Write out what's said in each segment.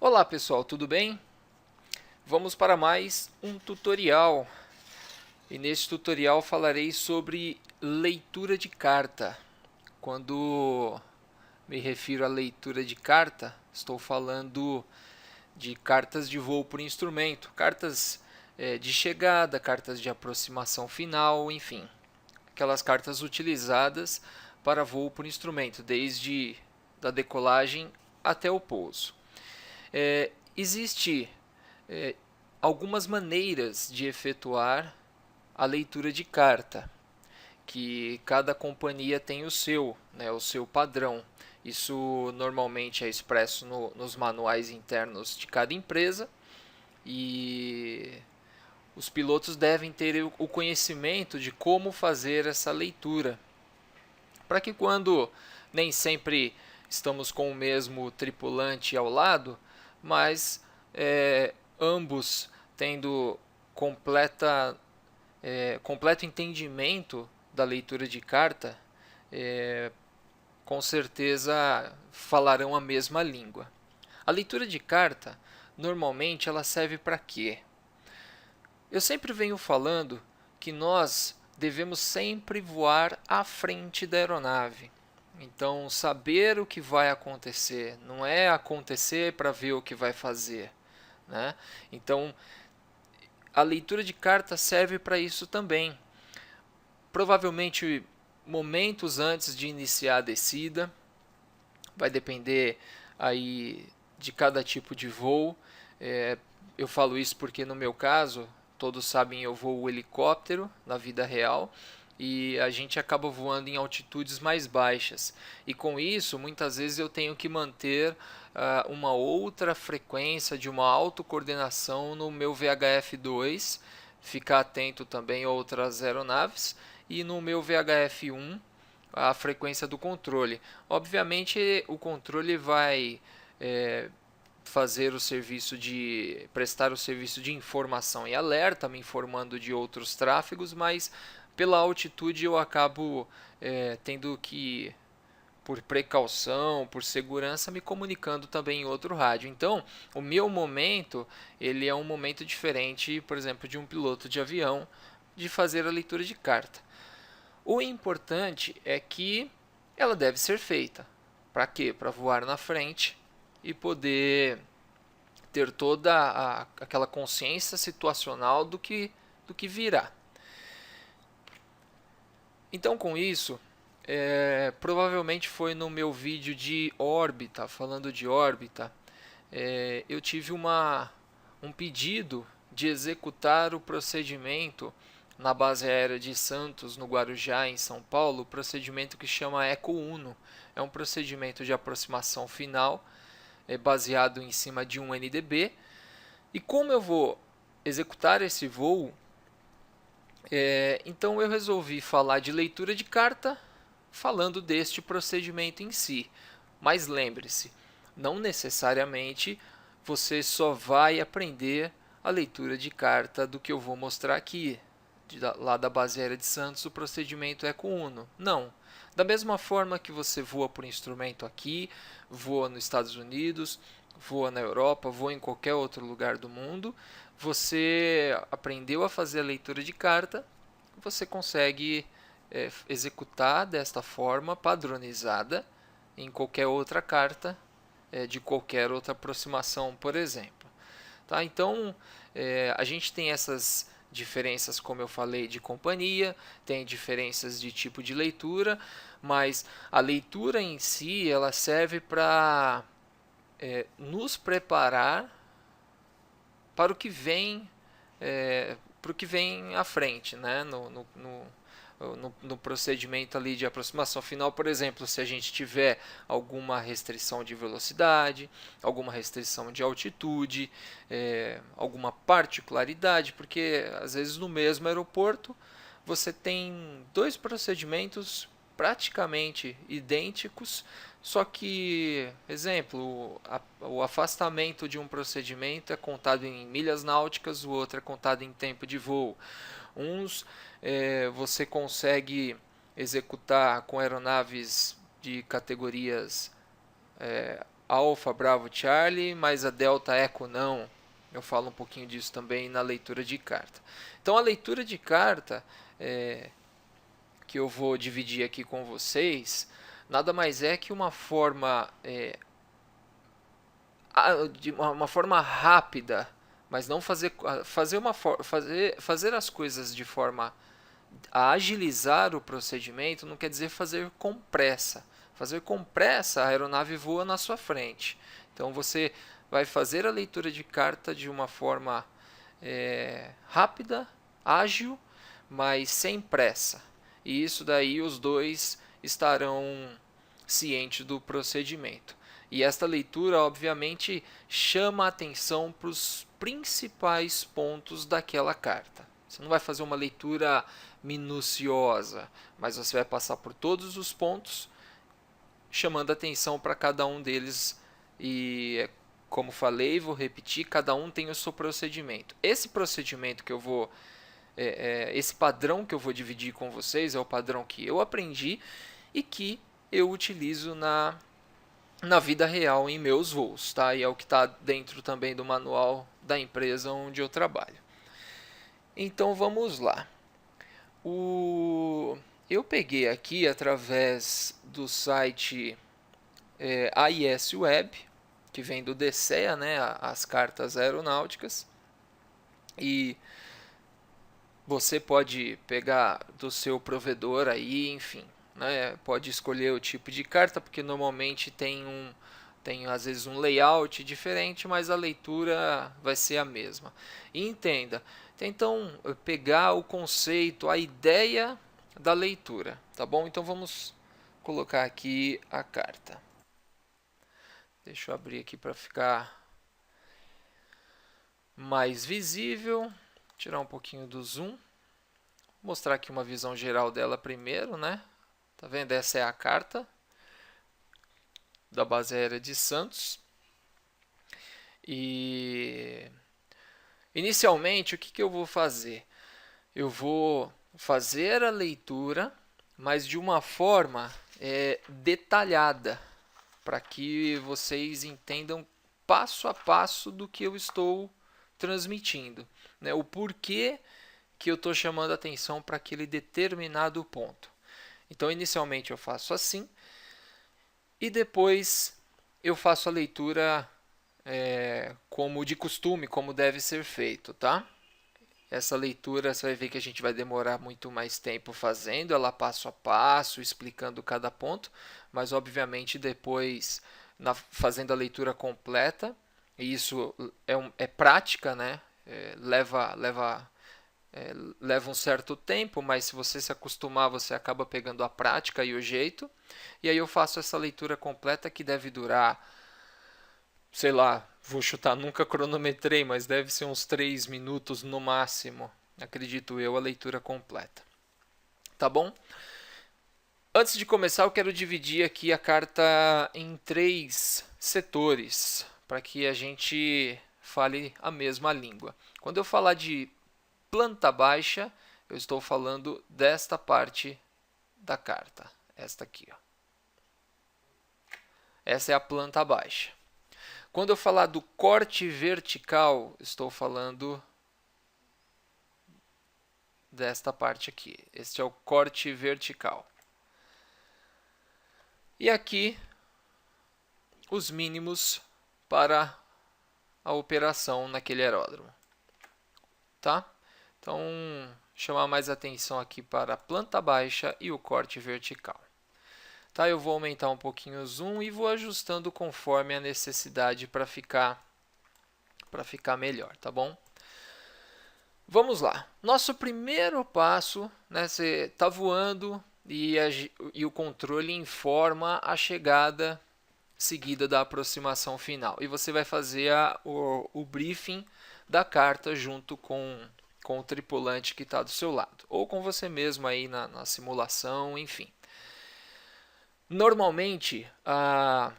Olá pessoal, tudo bem? Vamos para mais um tutorial e neste tutorial falarei sobre leitura de carta. Quando me refiro à leitura de carta, estou falando de cartas de voo por instrumento, cartas de chegada, cartas de aproximação final, enfim, aquelas cartas utilizadas para voo por instrumento, desde da decolagem até o pouso. Existe é, algumas maneiras de efetuar a leitura de carta, que cada companhia tem o seu, né, o seu padrão. Isso normalmente é expresso nos manuais internos de cada empresa e os pilotos devem ter o conhecimento de como fazer essa leitura, para que quando nem sempre estamos com o mesmo tripulante ao lado, mas ambos tendo completo entendimento da leitura de carta, com certeza falarão a mesma língua. A leitura de carta, normalmente, ela serve para quê? Eu sempre venho falando que nós devemos sempre voar à frente da aeronave. Então, saber o que vai acontecer, não é acontecer para ver o que vai fazer, né? Então, a leitura de carta serve para isso também. Provavelmente, momentos antes de iniciar a descida, vai depender aí de cada tipo de voo. Eu falo isso porque no meu caso, todos sabem, eu voo helicóptero na vida real e a gente acaba voando em altitudes mais baixas. E com isso, muitas vezes eu tenho que manter uma outra frequência de uma autocoordenação no meu VHF2, ficar atento também a outras aeronaves, e no meu VHF1 a frequência do controle. Obviamente, o controle vai fazer o serviço de prestar o serviço de informação e alerta, me informando de outros tráfegos, mas pela altitude eu acabo tendo que, por precaução, por segurança, me comunicando também em outro rádio. Então, o meu momento, ele é um momento diferente, por exemplo, de um piloto de avião, de fazer a leitura de carta. O importante é que ela deve ser feita. Para quê? Para voar na frente e poder ter toda aquela consciência situacional do que virá. Então, com isso, provavelmente foi no meu vídeo de órbita, falando de órbita, eu tive um pedido de executar o procedimento na base aérea de Santos, no Guarujá, em São Paulo, o procedimento que chama Eco Uno. É um procedimento de aproximação final, baseado em cima de um NDB. E como eu vou executar esse voo, então eu resolvi falar de leitura de carta, falando deste procedimento em si. Mas lembre-se, não necessariamente você só vai aprender a leitura de carta do que eu vou mostrar aqui, lá da base aérea de Santos, o procedimento é com Uno. Não. Da mesma forma que você voa por instrumento aqui, voa nos Estados Unidos, voa na Europa, voa em qualquer outro lugar do mundo, você aprendeu a fazer a leitura de carta, você consegue executar desta forma padronizada em qualquer outra carta de qualquer outra aproximação, por exemplo. Tá? Então, a gente tem essas diferenças, como eu falei, de companhia, tem diferenças de tipo de leitura, mas a leitura em si ela serve para nos preparar para o que vem para o que vem à frente, né? No procedimento ali de aproximação final, por exemplo, se a gente tiver alguma restrição de velocidade, alguma restrição de altitude, alguma particularidade, porque às vezes no mesmo aeroporto você tem dois procedimentos praticamente idênticos, só que, exemplo, o afastamento de um procedimento é contado em milhas náuticas, o outro é contado em tempo de voo. Uns você consegue executar com aeronaves de categorias Alfa, Bravo, Charlie, mas a Delta Eco não. Eu falo um pouquinho disso também na leitura de carta. Então, a leitura de carta que eu vou dividir aqui com vocês, nada mais é que uma forma, de uma forma rápida, mas não fazer as coisas de forma a agilizar o procedimento não quer dizer fazer com pressa. Fazer com pressa, a aeronave voa na sua frente. Então você vai fazer a leitura de carta de uma forma rápida, ágil, mas sem pressa. E isso daí os dois estarão cientes do procedimento. E esta leitura, obviamente, chama a atenção para os principais pontos daquela carta. Você não vai fazer uma leitura minuciosa, mas você vai passar por todos os pontos, chamando atenção para cada um deles. E, como falei, vou repetir, cada um tem o seu procedimento. Esse procedimento que eu vou esse padrão que eu vou dividir com vocês é o padrão que eu aprendi e que eu utilizo na vida real em meus voos, tá? E é o que está dentro também do manual da empresa onde eu trabalho. Então vamos lá. Eu peguei aqui através do site AIS Web, que vem do DCEA, né, as cartas aeronáuticas, e você pode pegar do seu provedor aí, enfim, né? Pode escolher o tipo de carta, porque normalmente tem às vezes um layout diferente, mas a leitura vai ser a mesma. E entenda, então pegar o conceito, a ideia da leitura, tá bom? Então vamos colocar aqui a carta. Deixa eu abrir aqui para ficar mais visível. Tirar um pouquinho do zoom. Mostrar aqui uma visão geral dela primeiro, né? Tá vendo? Essa é a carta da base aérea de Santos. E inicialmente, o que eu vou fazer? Eu vou fazer a leitura, mas de uma forma detalhada, para que vocês entendam passo a passo do que eu estou transmitindo, né? O porquê que eu estou chamando a atenção para aquele determinado ponto. Então, inicialmente eu faço assim e depois eu faço a leitura como de costume, como deve ser feito, tá? Essa leitura você vai ver que a gente vai demorar muito mais tempo fazendo ela passo a passo, explicando cada ponto, mas obviamente depois fazendo a leitura completa, e isso é prática, né? Leva um certo tempo, mas se você se acostumar, você acaba pegando a prática e o jeito. E aí eu faço essa leitura completa que deve durar, sei lá, vou chutar, nunca cronometrei, mas deve ser uns 3 minutos no máximo, acredito eu, a leitura completa. Tá bom? Antes de começar, eu quero dividir aqui a carta em 3 setores, para que a gente fale a mesma língua. Quando eu falar de planta baixa, eu estou falando desta parte da carta, esta aqui, ó. Essa é a planta baixa. Quando eu falar do corte vertical, estou falando desta parte aqui. Este é o corte vertical. E aqui, os mínimos para a operação naquele aeródromo. Tá? Então, chamar mais atenção aqui para a planta baixa e o corte vertical. Tá? Eu vou aumentar um pouquinho o zoom e vou ajustando conforme a necessidade para ficar melhor, tá bom? Vamos lá. Nosso primeiro passo, né, você está voando e o controle informa a chegada seguida da aproximação final. E você vai fazer o briefing da carta junto com o tripulante que está do seu lado, ou com você mesmo aí na simulação, enfim. Normalmente, a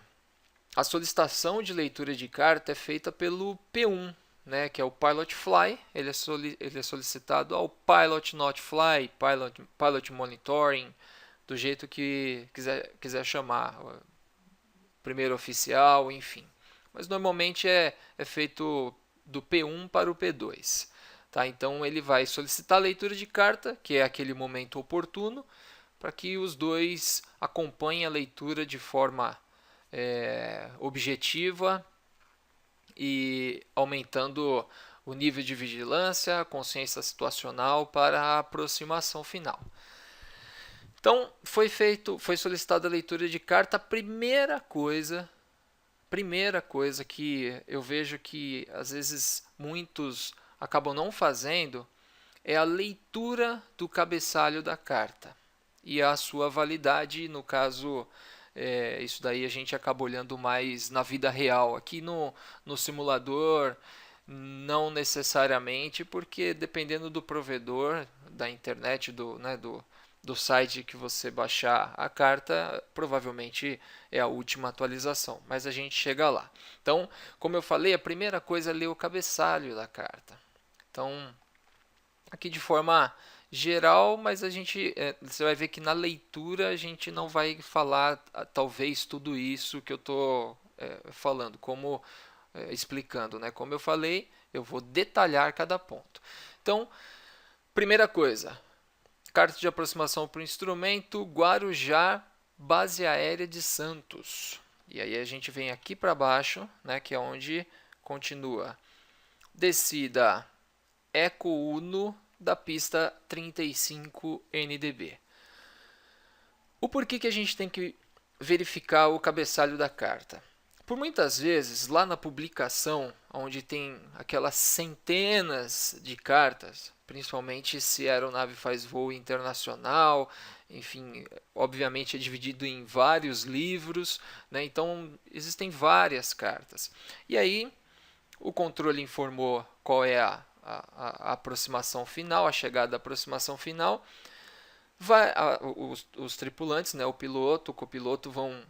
solicitação de leitura de carta é feita pelo P1, né, que é o Pilot Fly. Ele é solicitado ao Pilot Not Fly, Pilot Monitoring, do jeito que quiser chamar. primeiro oficial, enfim. Mas normalmente é feito do P1 para o P2. Tá? Então ele vai solicitar a leitura de carta, que é aquele momento oportuno, para que os dois acompanhem a leitura de forma objetiva e aumentando o nível de vigilância, a consciência situacional para a aproximação final. Então, foi solicitada a leitura de carta. A primeira coisa que eu vejo que às vezes muitos acabam não fazendo é a leitura do cabeçalho da carta e a sua validade. No caso, isso daí a gente acaba olhando mais na vida real. Aqui no simulador, não necessariamente, porque dependendo do provedor da internet, do site que você baixar a carta, provavelmente é a última atualização, mas a gente chega lá. Então, como eu falei, a primeira coisa é ler o cabeçalho da carta. Então, aqui de forma geral, mas você vai ver que na leitura a gente não vai falar talvez tudo isso que eu estou falando, explicando, né? Como eu falei, eu vou detalhar cada ponto. Então, primeira coisa, carta de aproximação para o instrumento, Guarujá, base aérea de Santos. E aí a gente vem aqui para baixo, né, que é onde continua. Descida Eco Uno da pista 35 NDB. O porquê que a gente tem que verificar o cabeçalho da carta? Por muitas vezes, lá na publicação, onde tem aquelas centenas de cartas, principalmente se a aeronave faz voo internacional, enfim, obviamente é dividido em vários livros, né? Então existem várias cartas. E aí o controle informou qual é a aproximação final, a chegada da aproximação final. Os tripulantes, né, o piloto, o copiloto vão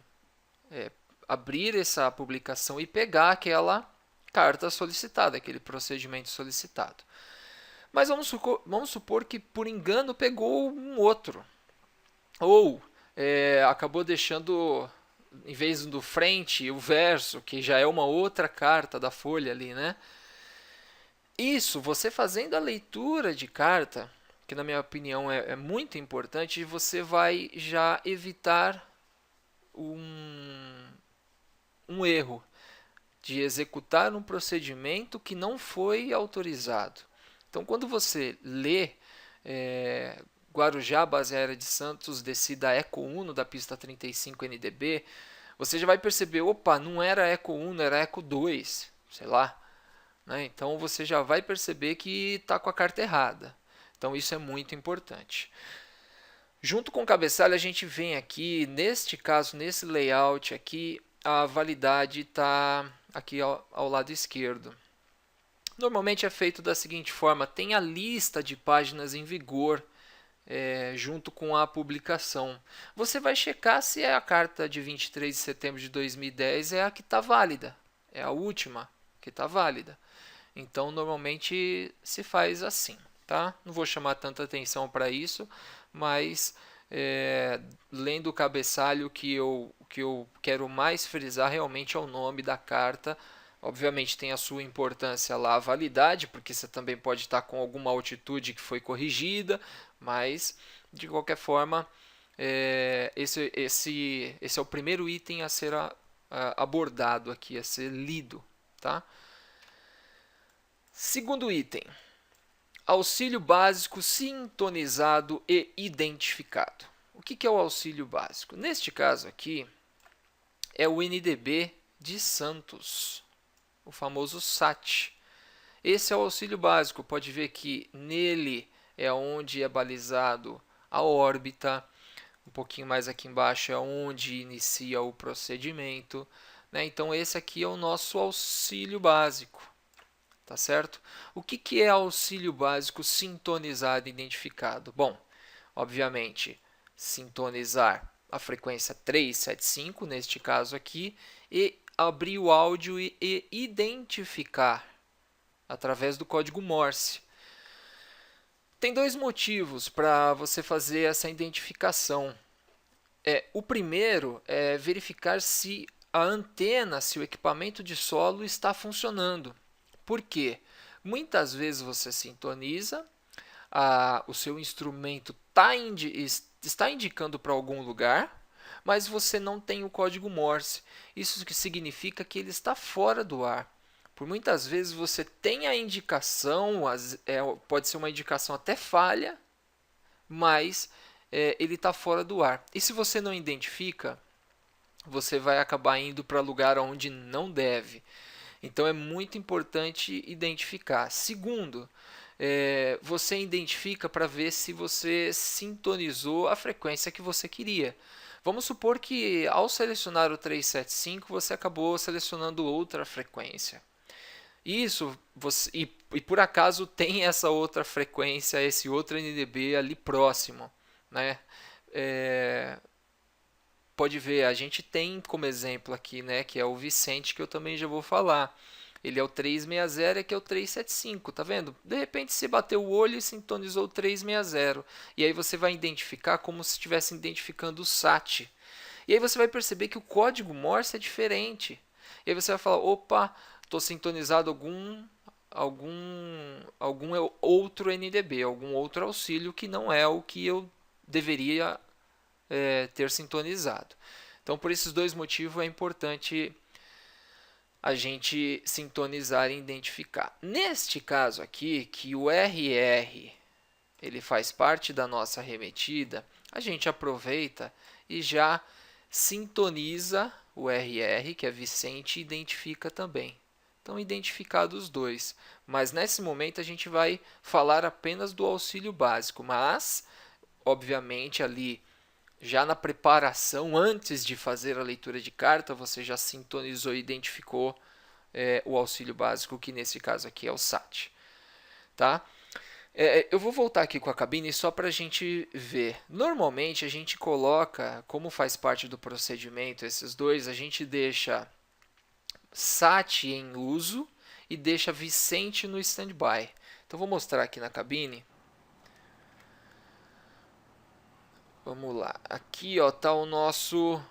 abrir essa publicação e pegar aquela carta solicitada, aquele procedimento solicitado. Mas vamos supor que por engano pegou um outro. Ou acabou deixando, em vez do frente, o verso, que já é uma outra carta da folha ali, né? Isso, você fazendo a leitura de carta, que na minha opinião é muito importante, você vai já evitar um erro de executar um procedimento que não foi autorizado. Então, quando você lê Guarujá, base aérea de Santos, descida Eco Uno da pista 35 NDB, você já vai perceber, opa, não era Eco 1, era Eco 2, sei lá. Né? Então, você já vai perceber que está com a carta errada. Então, isso é muito importante. Junto com o cabeçalho, a gente vem aqui, neste caso, nesse layout aqui, a validade está aqui ao lado esquerdo. Normalmente é feito da seguinte forma, tem a lista de páginas em vigor junto com a publicação. Você vai checar se a carta de 23 de setembro de 2010 é a que está válida, é a última que está válida. Então, normalmente se faz assim. Tá? Não vou chamar tanta atenção para isso, mas lendo o cabeçalho, que eu quero mais frisar realmente é o nome da carta. Obviamente tem a sua importância lá a validade, porque você também pode estar com alguma altitude que foi corrigida, mas de qualquer forma esse é o primeiro item a ser abordado aqui, a ser lido. Tá? Segundo item, auxílio básico sintonizado e identificado. O que é o auxílio básico? Neste caso aqui, é o NDB de Santos, o famoso SAT. Esse é o auxílio básico. Pode ver que nele é onde é balizado a órbita. Um pouquinho mais aqui embaixo é onde inicia o procedimento. Né? Então, esse aqui é o nosso auxílio básico. Tá certo? O que é auxílio básico sintonizado e identificado? Bom, obviamente, sintonizar a frequência 375, neste caso aqui, e abrir o áudio e identificar através do código Morse. Tem dois motivos para você fazer essa identificação. O primeiro é verificar se a antena, se o equipamento de solo está funcionando. Por quê? Muitas vezes você sintoniza, o seu instrumento está indicando para algum lugar, mas você não tem o código Morse. Isso que significa que ele está fora do ar. Por muitas vezes você tem a indicação, pode ser uma indicação até falha, mas ele está fora do ar. E se você não identifica, você vai acabar indo para lugar onde não deve. Então é muito importante identificar. Segundo, você identifica para ver se você sintonizou a frequência que você queria. Vamos supor que ao selecionar o 375 você acabou selecionando outra frequência. Isso, e por acaso tem essa outra frequência, esse outro NDB ali próximo, né? Pode ver, a gente tem como exemplo aqui, né, que é o Vicente, que eu também já vou falar. Ele é o 360 e aqui é o 375, tá vendo? De repente você bateu o olho e sintonizou o 360. E aí você vai identificar como se estivesse identificando o SAT. E aí você vai perceber que o código Morse é diferente. E aí você vai falar, opa, estou sintonizado algum outro NDB, algum outro auxílio que não é o que eu deveria ter sintonizado. Então, por esses dois motivos, é importante a gente sintonizar e identificar. Neste caso aqui, que o RR ele faz parte da nossa arremetida, a gente aproveita e já sintoniza o RR, que é Vicente, e identifica também. Então, identificados os dois. Mas nesse momento a gente vai falar apenas do auxílio básico, mas, obviamente, ali já na preparação, antes de fazer a leitura de carta, você já sintonizou e identificou o auxílio básico, que nesse caso aqui é o SAT. Tá? Eu vou voltar aqui com a cabine só para a gente ver. Normalmente a gente coloca, como faz parte do procedimento, esses dois, a gente deixa SAT em uso e deixa Vicente no standby. Então vou mostrar aqui na cabine. Vamos lá. Aqui está o nosso...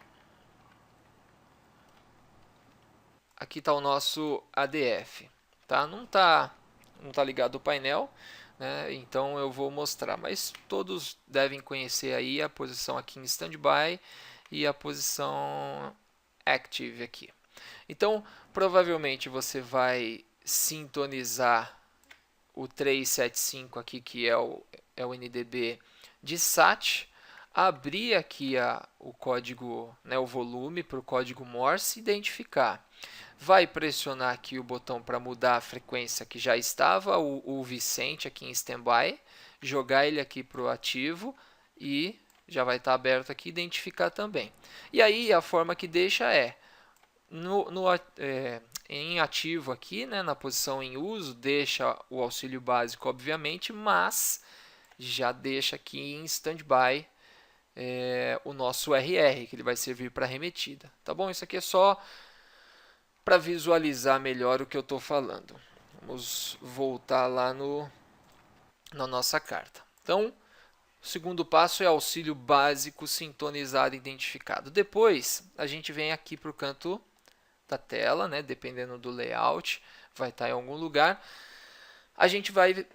Aqui está o nosso ADF. Tá? Não tá ligado o painel, né? Então eu vou mostrar. Mas todos devem conhecer aí a posição aqui em standby e a posição active aqui. Então, provavelmente você vai sintonizar o 375 aqui, que é o NDB de SAT, abrir aqui o código, né, o volume para o código Morse, identificar. Vai pressionar aqui o botão para mudar a frequência que já estava, o Vicente aqui em standby, jogar ele aqui para o ativo e já vai estar aberto aqui, identificar também. E aí a forma que deixa em ativo aqui, né, na posição em uso, deixa o auxílio básico, obviamente, mas já deixa aqui em standby o nosso RR, que ele vai servir para remetida. Tá bom? Isso aqui é só para visualizar melhor o que eu estou falando. Vamos voltar lá na nossa carta. Então, o segundo passo é auxílio básico sintonizado e identificado. Depois, a gente vem aqui para o canto da tela, né? Dependendo do layout, vai estar em algum lugar. A gente vai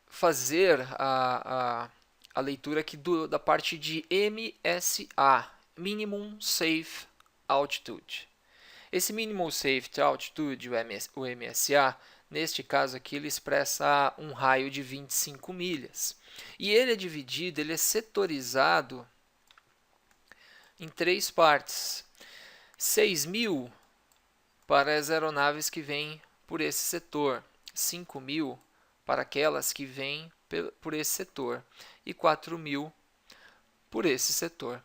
fazer a leitura aqui da parte de MSA, Minimum Safe Altitude. Esse Minimum Safe Altitude, o MSA, neste caso aqui, ele expressa um raio de 25 milhas. E ele é dividido, ele é setorizado em três partes. 6.000 para as aeronaves que vêm por esse setor, 5.000 para aquelas que vêm por esse setor e 4.000 por esse setor.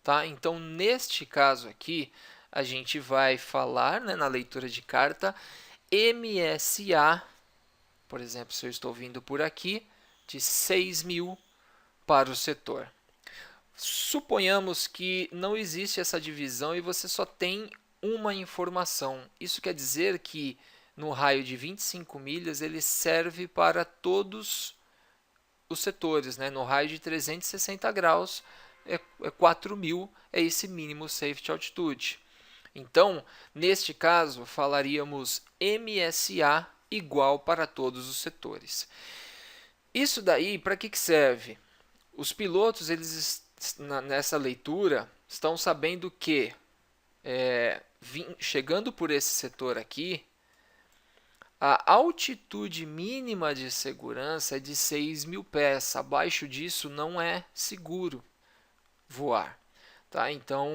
Tá? Então, neste caso aqui, a gente vai falar, né, na leitura de carta MSA, por exemplo, se eu estou vindo por aqui, de 6.000 para o setor. Suponhamos que não existe essa divisão e você só tem uma informação. Isso quer dizer que no raio de 25 milhas ele serve para todos os setores, né? No raio de 360 graus é 4.000, é esse mínimo safety altitude. Então, neste caso, falaríamos MSA igual para todos os setores. Isso daí, para que serve? Os pilotos, eles nessa leitura, estão sabendo que, chegando por esse setor aqui, a altitude mínima de segurança é de 6.000 pés. Abaixo disso não é seguro voar. Tá? Então,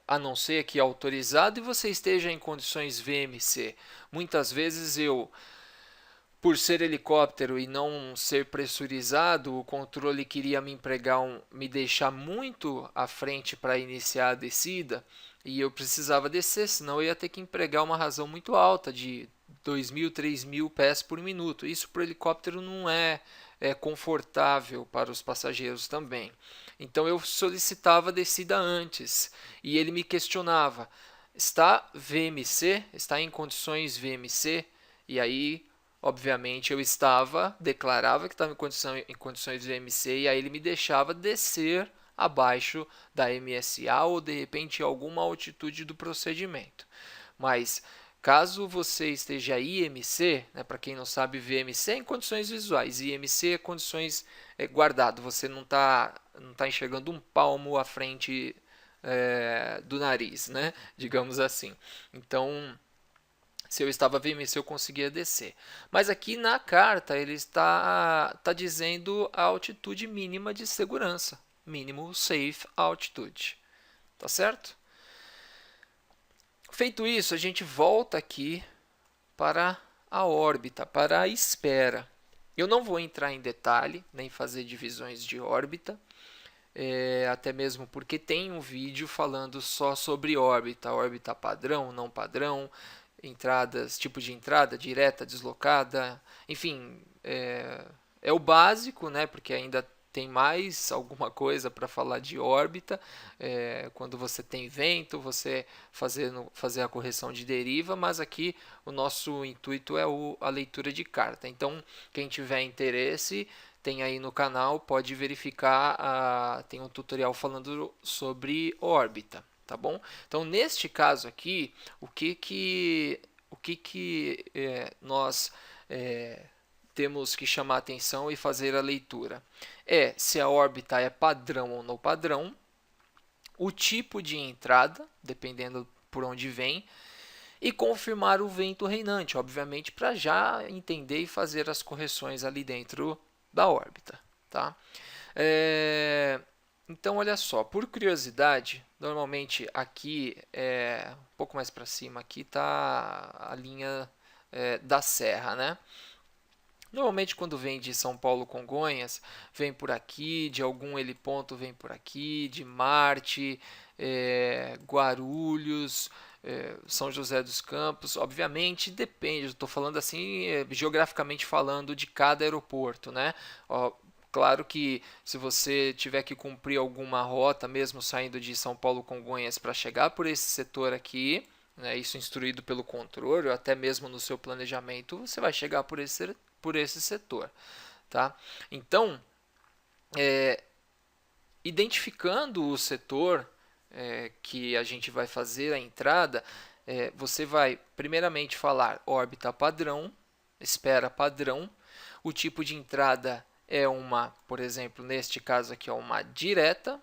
a não ser que autorizado e você esteja em condições VMC. Muitas vezes por ser helicóptero e não ser pressurizado, o controle queria me deixar muito à frente para iniciar a descida e eu precisava descer, senão eu ia ter que empregar uma razão muito alta de 2.000, 3.000 pés por minuto. Isso para o helicóptero não é confortável para os passageiros também. Então eu solicitava a descida antes e ele me questionava: está VMC? Está em condições VMC? E aí, obviamente, eu declarava que estava em condições VMC e aí ele me deixava descer abaixo da MSA ou de repente alguma altitude do procedimento. Mas caso você esteja IMC, né, para quem não sabe, VMC é em condições visuais, IMC é condições guardado, você não tá enxergando um palmo à frente do nariz, né, digamos assim. Então, se eu estava VMC, eu conseguia descer. Mas aqui na carta ele está dizendo a altitude mínima de segurança, mínimo safe altitude, tá certo? Feito isso, a gente volta aqui para a órbita, para a espera. Eu não vou entrar em detalhe, nem fazer divisões de órbita, até mesmo porque tem um vídeo falando só sobre órbita padrão, não padrão, entradas, tipo de entrada, direta, deslocada, enfim, é o básico, né, porque ainda tem mais alguma coisa para falar de órbita. Quando você tem vento, você fazer a correção de deriva, mas aqui o nosso intuito é a leitura de carta. Então, quem tiver interesse, tem aí no canal, pode verificar, tem um tutorial falando sobre órbita, tá bom? Então, neste caso aqui, o que nós temos que chamar atenção e fazer a leitura? Se a órbita é padrão ou não padrão, o tipo de entrada, dependendo por onde vem, e confirmar o vento reinante, obviamente, para já entender e fazer as correções ali dentro da órbita. Tá? Então, olha só, por curiosidade, normalmente aqui, um pouco mais para cima, aqui está a linha da serra, né? Normalmente, quando vem de São Paulo, Congonhas, vem por aqui, de algum heliponto vem por aqui, de Marte, Guarulhos, São José dos Campos. Obviamente, depende, estou falando assim, geograficamente falando, de cada aeroporto, né? Claro que se você tiver que cumprir alguma rota, mesmo saindo de São Paulo, Congonhas, para chegar por esse setor aqui, né, isso instruído pelo controle, ou até mesmo no seu planejamento, você vai chegar por esse setor. Tá? Então, identificando o setor que a gente vai fazer a entrada, você vai primeiramente falar órbita padrão, espera padrão, o tipo de entrada é por exemplo, neste caso aqui é uma direta,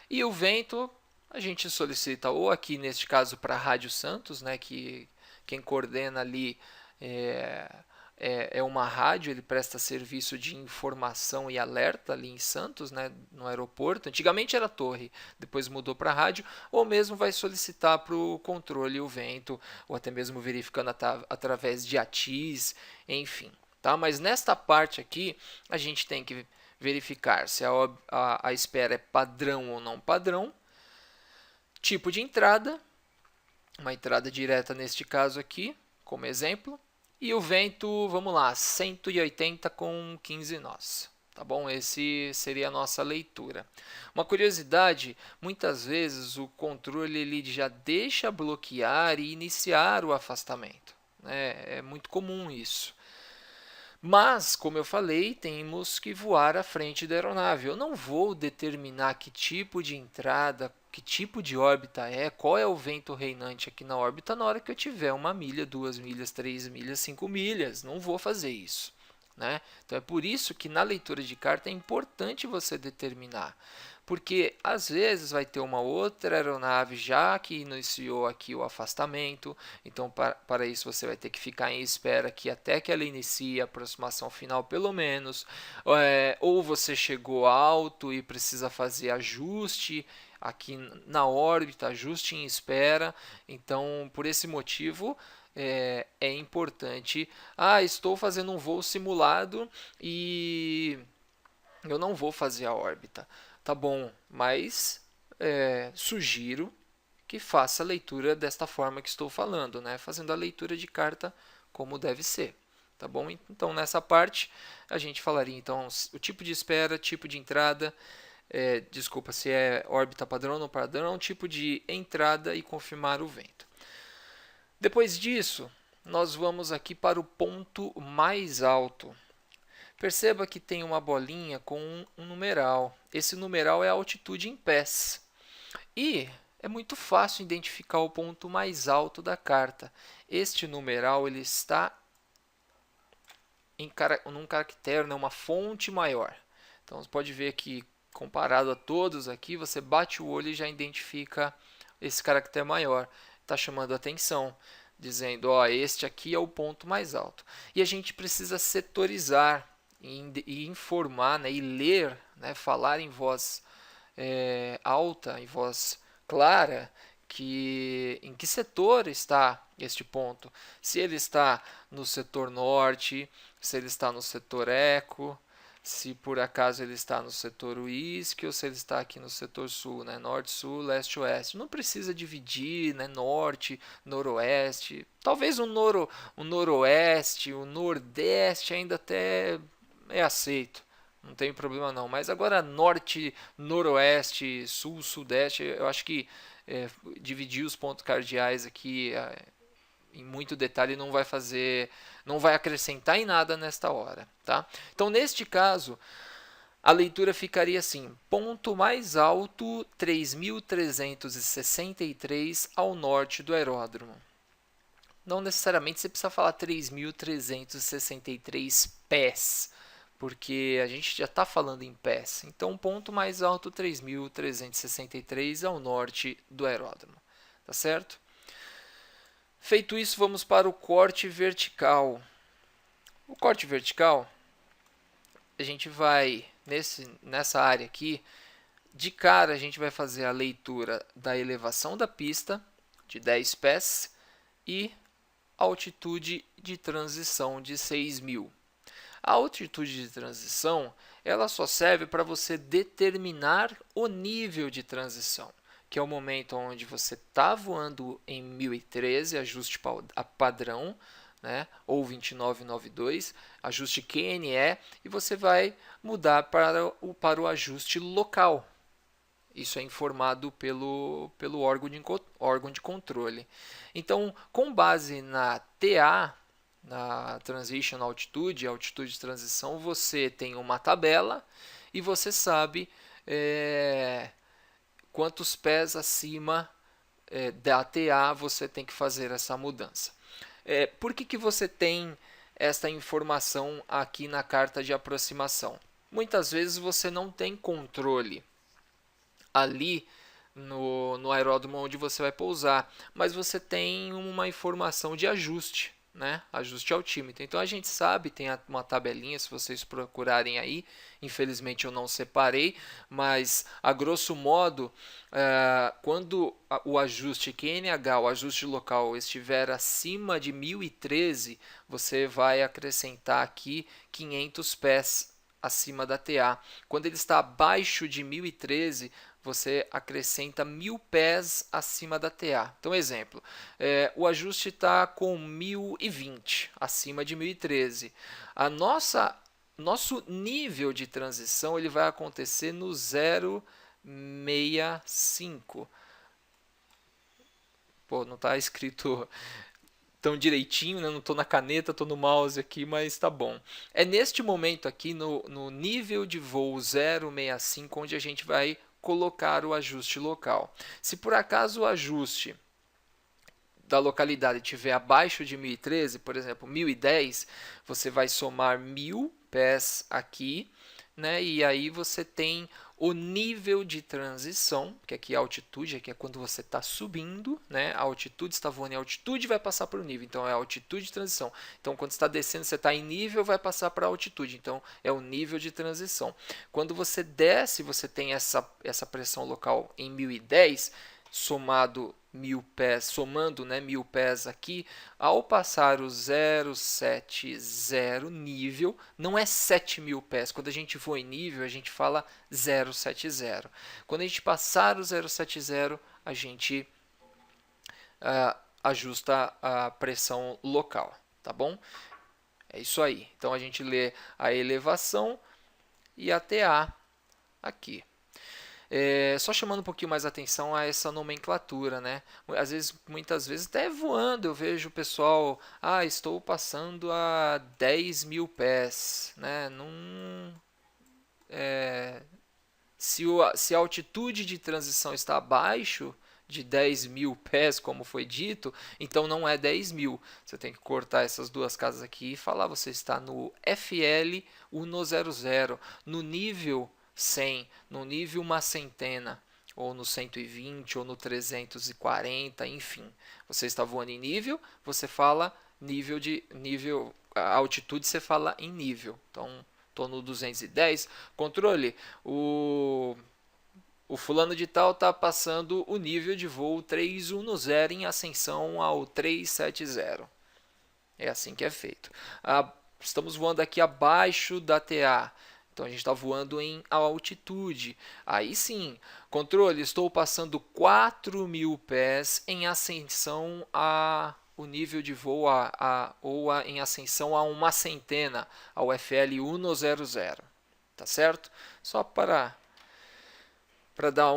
e o vento a gente solicita ou aqui neste caso para a Rádio Santos, né, que quem coordena ali é uma rádio, ele presta serviço de informação e alerta ali em Santos, né, no aeroporto. Antigamente era torre, depois mudou para rádio, ou mesmo vai solicitar para o controle o vento, ou até mesmo verificando através de ATIS, enfim. Tá? Mas nesta parte aqui, a gente tem que verificar se a espera é padrão ou não padrão, tipo de entrada, uma entrada direta neste caso aqui, como exemplo, e o vento, vamos lá, 180 com 15 nós. Tá bom? Esse seria a nossa leitura. Uma curiosidade, muitas vezes o controle ele já deixa bloquear e iniciar o afastamento. É muito comum isso. Mas, como eu falei, temos que voar à frente da aeronave. Eu não vou determinar que tipo de entrada, que tipo de órbita é, qual é o vento reinante aqui na órbita na hora que eu tiver 1 milha, 2 milhas, 3 milhas, 5 milhas. Não vou fazer isso. Né? Então é por isso que na leitura de carta é importante você determinar. Porque às vezes vai ter uma outra aeronave já que iniciou aqui o afastamento, então para isso você vai ter que ficar em espera aqui até que ela inicie a aproximação final pelo menos, ou você chegou alto e precisa fazer ajuste aqui na órbita, ajuste em espera, então por esse motivo é importante. Estou fazendo um voo simulado e eu não vou fazer a órbita. Tá bom, mas sugiro que faça a leitura desta forma que estou falando, né? Fazendo a leitura de carta como deve ser. Tá bom? Então, nessa parte, a gente falaria então o tipo de espera, tipo de entrada, desculpa, se é órbita padrão ou não padrão, tipo de entrada e confirmar o vento. Depois disso, nós vamos aqui para o ponto mais alto. Perceba que tem uma bolinha com um numeral. Esse numeral é a altitude em pés. E é muito fácil identificar o ponto mais alto da carta. Este numeral ele está num caractere, uma fonte maior. Então você pode ver que comparado a todos aqui, você bate o olho e já identifica esse caractere maior. Está chamando a atenção, dizendo, este aqui é o ponto mais alto. E a gente precisa setorizar e informar, né, e ler, né, falar em voz alta, em voz clara, em que setor está este ponto. Se ele está no setor norte, se ele está no setor eco, se por acaso ele está no setor uísque ou se ele está aqui no setor sul, né? Norte, sul, leste, oeste. Não precisa dividir, né? Norte, noroeste. Talvez um noroeste, um nordeste ainda até é aceito. Não tem problema não. Mas agora norte, noroeste, sul, sudeste, eu acho que dividir os pontos cardeais aqui em muito detalhe não vai acrescentar em nada nesta hora, tá? Então, neste caso, a leitura ficaria assim: ponto mais alto 3.363 ao norte do aeródromo. Não necessariamente você precisa falar 3.363 pés, porque a gente já está falando em pés. Então, ponto mais alto 3.363 ao norte do aeródromo, tá certo? Feito isso, vamos para o corte vertical. O corte vertical, a gente vai, nessa área aqui, de cara a gente vai fazer a leitura da elevação da pista, de 10 pés, e altitude de transição de 6.000. A altitude de transição ela só serve para você determinar o nível de transição, que é o momento onde você está voando em 1013, ajuste padrão, né, ou 2992, ajuste QNE, e você vai mudar para o ajuste local. Isso é informado pelo órgão de controle. Então, com base na TA, na Transition Altitude, altitude de transição, você tem uma tabela e você sabe quantos pés acima da TA você tem que fazer essa mudança. Por que você tem esta informação aqui na carta de aproximação? Muitas vezes você não tem controle ali no aeródromo onde você vai pousar, mas você tem uma informação de ajuste, né? Ajuste altímetro. Então a gente sabe, tem uma tabelinha, se vocês procurarem aí, infelizmente eu não separei, mas a grosso modo, quando o ajuste QNH, o ajuste local, estiver acima de 1013, você vai acrescentar aqui 500 pés acima da TA. Quando ele está abaixo de 1013, você acrescenta 1.000 pés acima da TA. Então, exemplo, o ajuste está com 1020, acima de 1013. Nosso nível de transição ele vai acontecer no 0,65. Pô, não está escrito tão direitinho, né? Não estou na caneta, estou no mouse aqui, mas tá bom. É neste momento aqui, no nível de voo 065, onde a gente vai colocar o ajuste local. Se por acaso o ajuste da localidade estiver abaixo de 1013, por exemplo, 1010, você vai somar 1000 pés aqui, né? E aí você tem o nível de transição, que aqui é a altitude, aqui é quando você está subindo, né? A altitude está voando em altitude, vai passar para o nível, então é a altitude de transição. Então, quando está descendo, você está em nível, vai passar para a altitude, então é o nível de transição. Quando você desce, você tem essa pressão local em 1010, somado 1000 pés, somando, né, 1000 pés aqui, ao passar o 070 nível, não é 7000 pés. Quando a gente for em nível, a gente fala 070. Quando a gente passar o 070, a gente ajusta a pressão local, tá bom? É isso aí. Então a gente lê a elevação e a TA aqui. Só chamando um pouquinho mais atenção a essa nomenclatura, né? Às vezes, muitas vezes, até voando, eu vejo o pessoal, estou passando a 10.000 pés, né? Se a altitude de transição está abaixo de 10.000 pés, como foi dito, então não é 10.000. Você tem que cortar essas duas casas aqui e falar, você está no FL 100, no nível 100, no nível uma centena, ou no 120, ou no 340, enfim. Você está voando em nível, você fala nível, a altitude você fala em nível. Então, estou no 210, controle, o fulano de tal está passando o nível de voo 310 em ascensão ao 370. É assim que é feito. Estamos voando aqui abaixo da TA. Então a gente está voando em altitude. Aí sim, controle, estou passando 4.000 pés em ascensão a o nível de voo em ascensão a uma centena, ao FL 100. Tá certo? Só para dar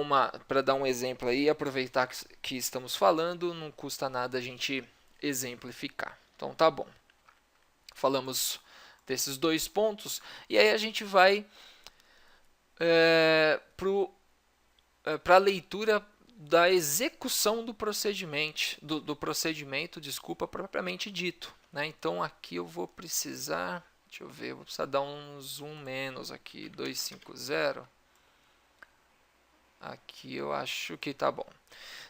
um exemplo aí, aproveitar que estamos falando, não custa nada a gente exemplificar. Então tá bom. Falamos desses dois pontos e aí a gente vai para a leitura da execução do procedimento, desculpa, propriamente dito, né? Então aqui eu vou precisar, deixa eu ver, vou precisar dar um zoom menos aqui, 250. Aqui eu acho que tá bom.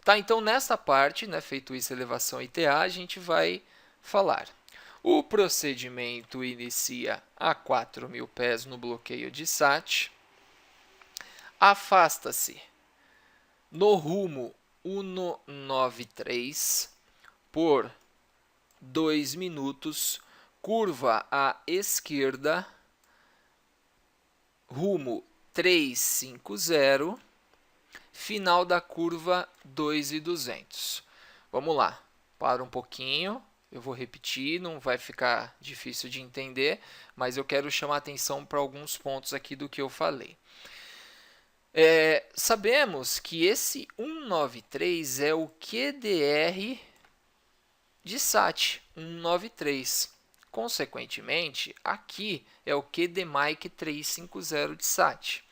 Tá, então nessa parte, né, feito isso, elevação e TA, a gente vai falar. O procedimento inicia a 4.000 pés no bloqueio de SAT. Afasta-se no rumo 193 por 2 minutos. Curva à esquerda, rumo 350. Final da curva 2.200. Vamos lá, para um pouquinho, eu vou repetir, não vai ficar difícil de entender, mas eu quero chamar atenção para alguns pontos aqui do que eu falei. Sabemos que esse 193 é o QDR de SAT 193. Consequentemente, aqui é o QDMIC 350 de SAT.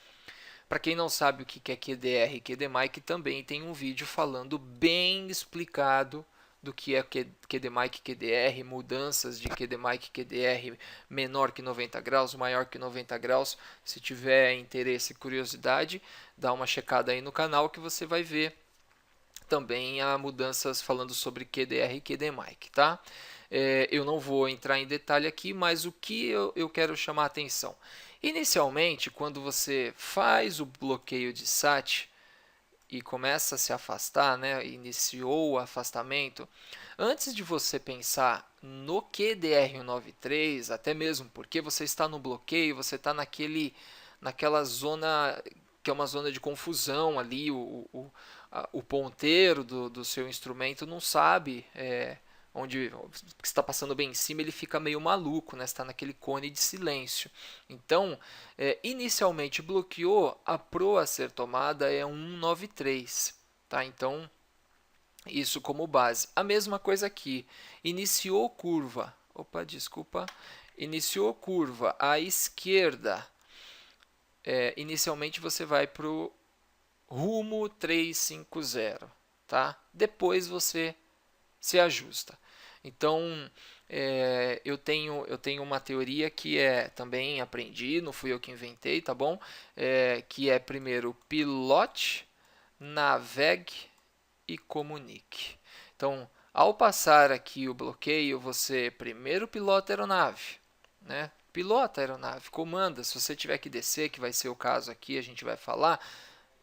Para quem não sabe o que é QDR e QDMIC, também tem um vídeo falando bem explicado do que é QDMIC e QDR, mudanças de QDMIC e QDR menor que 90 graus, maior que 90 graus. Se tiver interesse e curiosidade, dá uma checada aí no canal que você vai ver também há mudanças falando sobre QDR e QDMIC, tá? Eu não vou entrar em detalhe aqui, mas o que eu quero chamar a atenção? Inicialmente, quando você faz o bloqueio de SAT e começa a se afastar, né, iniciou o afastamento, antes de você pensar no QDR193, até mesmo porque você está no bloqueio, você está naquela zona que é uma zona de confusão ali, o ponteiro do seu instrumento não sabe onde está passando bem em cima, ele fica meio maluco, né? Está naquele cone de silêncio. Então, inicialmente bloqueou, a proa a ser tomada é 193. Tá? Então, Isso como base. A mesma coisa aqui. Iniciou curva. Opa, desculpa. Iniciou curva à esquerda. Inicialmente você vai para o rumo 350, tá? Depois você se ajusta. Então, eu tenho uma teoria que também aprendi, não fui eu que inventei, tá bom? Que é primeiro pilote, navegue e comunique. Então, ao passar aqui o bloqueio, você primeiro pilota a aeronave, né? Pilota a aeronave, comanda. Se você tiver que descer, que vai ser o caso aqui, a gente vai falar,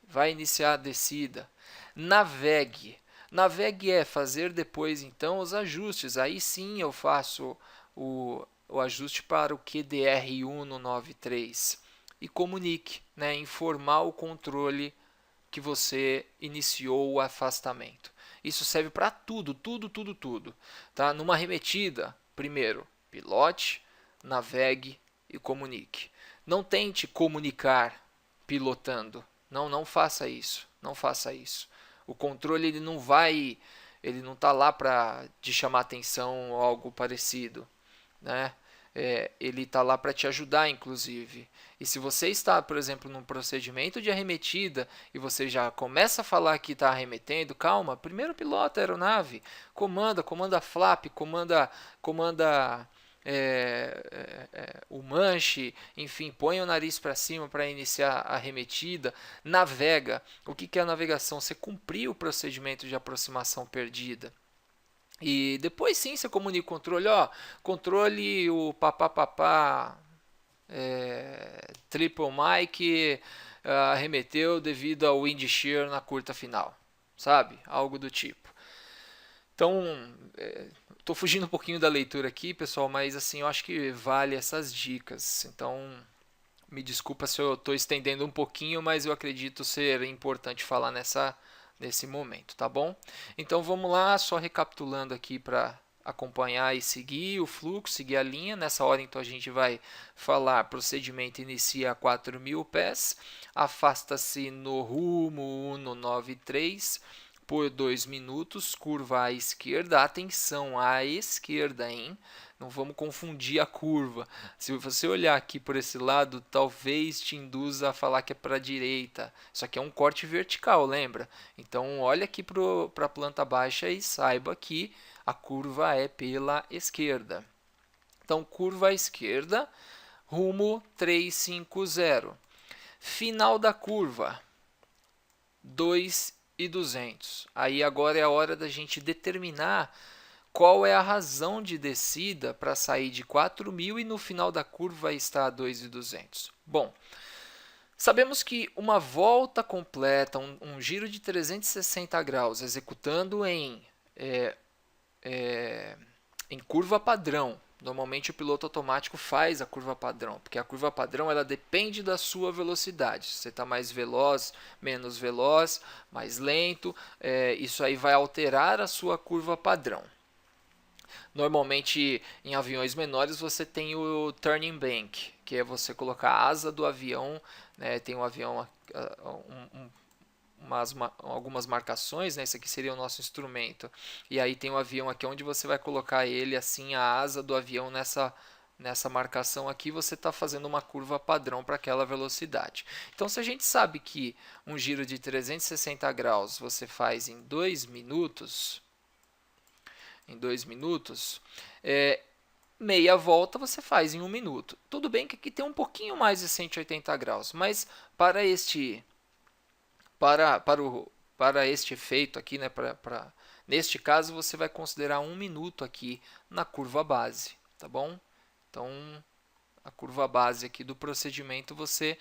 vai iniciar a descida. Navegue. Navegue é fazer depois então os ajustes. Aí sim eu faço o ajuste para o QDR1 no 93. E comunique, né? Informar o controle que você iniciou o afastamento. Isso serve para tudo, tudo, tudo, tudo. Tá? Numa arremetida, primeiro, pilote, navegue e comunique. Não tente comunicar pilotando. Não, não faça isso. Não faça isso. O controle ele não está lá para te chamar atenção ou algo parecido, né? Ele está lá para te ajudar, inclusive. E se você está, por exemplo, num procedimento de arremetida e você já começa a falar que está arremetendo, calma, primeiro pilota a aeronave, comanda flap, comanda o manche, enfim, põe o nariz para cima para iniciar a arremetida, navega. O que é a navegação? Você cumpriu o procedimento de aproximação perdida. E depois sim você comunica o controle, ó, controle o papapá, Triple Mike arremeteu devido ao wind shear na curta final, sabe? Algo do tipo. Então, estou fugindo um pouquinho da leitura aqui, pessoal, mas assim, eu acho que vale essas dicas. Então, me desculpa se eu estou estendendo um pouquinho, mas eu acredito ser importante falar nesse momento, tá bom? Então vamos lá, só recapitulando aqui para acompanhar e seguir o fluxo, seguir a linha. Nessa hora, então, a gente vai falar: procedimento inicia a 4.000 pés, afasta-se no rumo 193 por 2 minutos, curva à esquerda. Atenção, à esquerda, hein? Não vamos confundir a curva. Se você olhar aqui por esse lado, talvez te induza a falar que é para a direita. Isso aqui é um corte vertical, lembra? Então, olha aqui para a planta baixa e saiba que a curva é pela esquerda. Então, curva à esquerda, rumo 350. Final da curva, 2.200. Aí agora é a hora da gente determinar qual é a razão de descida para sair de 4.000 e no final da curva está a 2.200. Bom, sabemos que uma volta completa, um giro de 360 graus, executando em curva padrão. Normalmente o piloto automático faz a curva padrão, porque a curva padrão ela depende da sua velocidade. Se você está mais veloz, menos veloz, mais lento, isso aí vai alterar a sua curva padrão. Normalmente em aviões menores você tem o turning bank, que é você colocar a asa do avião, né? Tem um avião algumas marcações, né? Esse aqui seria o nosso instrumento. E aí tem o avião aqui onde você vai colocar ele assim, a asa do avião nessa marcação aqui, você está fazendo uma curva padrão para aquela velocidade. Então, se a gente sabe que um giro de 360 graus você faz em 2 minutos, meia volta você faz em 1 minuto. Tudo bem que aqui tem um pouquinho mais de 180 graus, mas para este efeito aqui, né, neste caso, você vai considerar 1 minuto aqui na curva base, tá bom? Então, a curva base aqui do procedimento você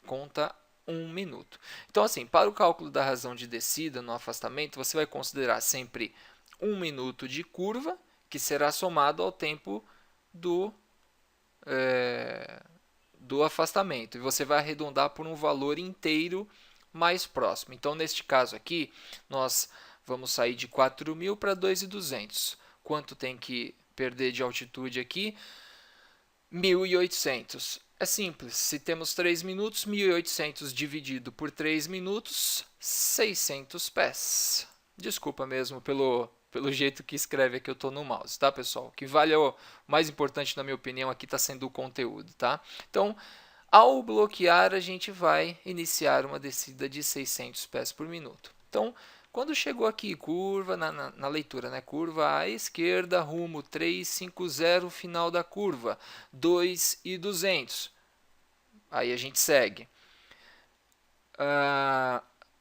conta 1 minuto. Então, assim, para o cálculo da razão de descida no afastamento, você vai considerar sempre 1 minuto de curva, que será somado ao tempo do afastamento, e você vai arredondar por um valor inteiro mais próximo. Então, neste caso aqui, nós vamos sair de 4.000 para 2.200. Quanto tem que perder de altitude aqui? 1.800. É simples, se temos 3 minutos, 1.800 dividido por 3 minutos, 600 pés. Desculpa mesmo pelo jeito que escreve aqui eu estou no mouse, tá, pessoal? O que vale, o mais importante na minha opinião aqui está sendo o conteúdo, tá? Então, ao bloquear, a gente vai iniciar uma descida de 600 pés por minuto. Então, quando chegou aqui, curva na leitura, né? Curva à esquerda, rumo 350, final da curva, 2.200. Aí a gente segue.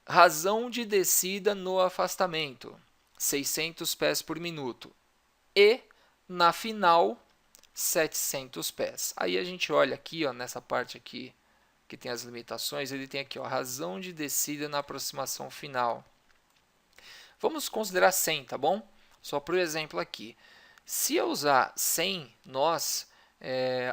Razão de descida no afastamento, 600 pés por minuto. E na final, 700 pés. Aí a gente olha aqui, ó, nessa parte aqui, que tem as limitações, ele tem aqui, ó, razão de descida na aproximação final. Vamos considerar 100, tá bom? Só por exemplo aqui. Se eu usar 100 nós,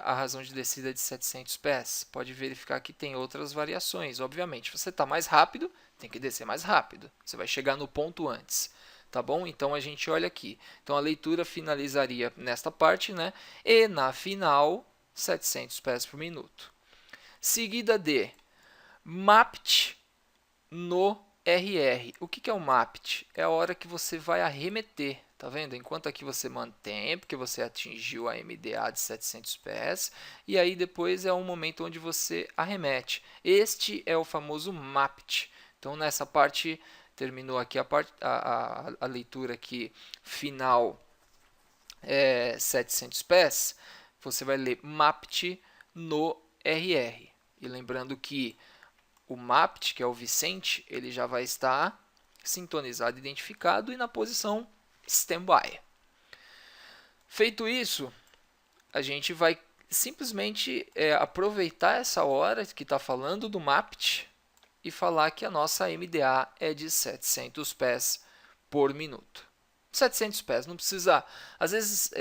a razão de descida é de 700 pés. Pode verificar que tem outras variações. Obviamente, você está mais rápido, tem que descer mais rápido. Você vai chegar no ponto antes. Tá bom? Então, a gente olha aqui. Então, a leitura finalizaria nesta parte, né? E na final, 700 pés por minuto. Seguida de MAPT no RR. O que é o MAPT? É a hora que você vai arremeter. Tá vendo? Enquanto aqui você mantém, porque você atingiu a MDA de 700 pés, e aí depois é um momento onde você arremete. Este é o famoso MAPT. Então, nessa parte, terminou aqui a leitura aqui final 700 pés, você vai ler MAPT no RR. E lembrando que o MAPT, que é o Vicente, ele já vai estar sintonizado, identificado e na posição standby. Feito isso, a gente vai simplesmente aproveitar essa hora que está falando do MAPT e falar que a nossa MDA é de 700 pés por minuto. 700 pés, não precisa, às vezes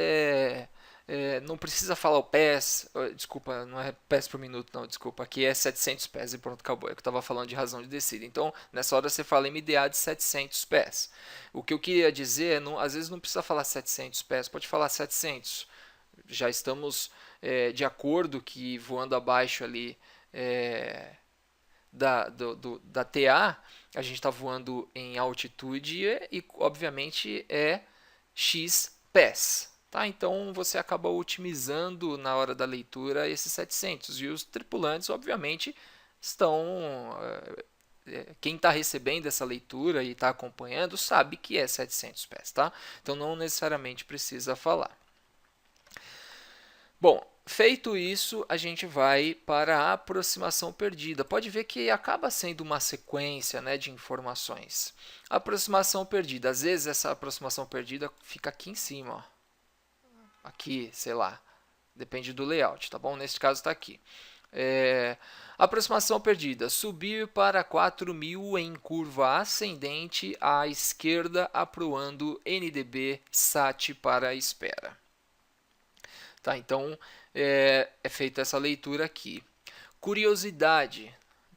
não precisa falar o pés, desculpa, não é pés por minuto, não, desculpa, aqui é 700 pés e pronto, acabou, é que eu estava falando de razão de descida. Então, nessa hora você fala MDA de 700 pés. O que eu queria dizer, às vezes não precisa falar 700 pés, pode falar 700. Já estamos de acordo que voando abaixo ali da TA, a gente está voando em altitude e, obviamente, é x pés. Tá? Então, você acaba otimizando na hora da leitura esses 700. E os tripulantes, obviamente, estão... quem está recebendo essa leitura e está acompanhando sabe que é 700 pés. Tá? Então, não necessariamente precisa falar. Bom, feito isso, a gente vai para a aproximação perdida. Pode ver que acaba sendo uma sequência, né, de informações. Aproximação perdida. Às vezes, essa aproximação perdida fica aqui em cima. Ó. Aqui, sei lá. Depende do layout, tá bom? Nesse caso está aqui. Aproximação perdida. Subir para 4.000 em curva ascendente à esquerda, aproando NDB SAT para a espera. Tá, então, é feita essa leitura aqui. Curiosidade.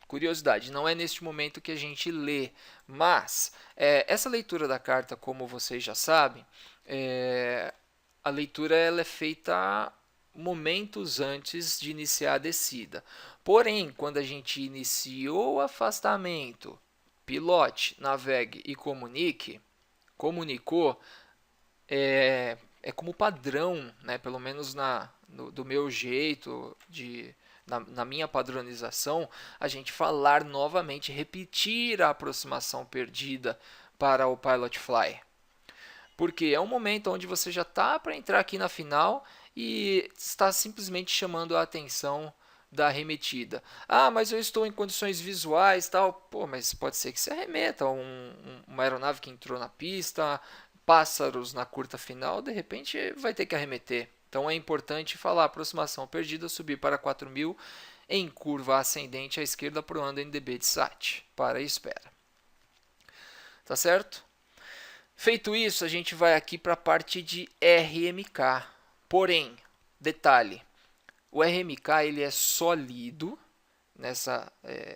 Curiosidade, não é neste momento que a gente lê, mas essa leitura da carta, como vocês já sabem, a leitura ela é feita momentos antes de iniciar a descida. Porém, quando a gente iniciou o afastamento, pilote, navegue e comunicou, é como padrão, né? Pelo menos do meu jeito, na minha padronização, a gente falar novamente, repetir a aproximação perdida para o Pilot Fly. Porque é um momento onde você já está para entrar aqui na final e está simplesmente chamando a atenção da arremetida. Ah, mas eu estou em condições visuais, tal. Pô, mas pode ser que se arremeta uma aeronave que entrou na pista, pássaros na curta final, de repente vai ter que arremeter. Então é importante falar aproximação perdida, subir para 4.000 em curva ascendente à esquerda para o NDB de SAT, para a espera. Tá certo? Feito isso, a gente vai aqui para a parte de RMK. Porém, detalhe, o RMK ele é só lido,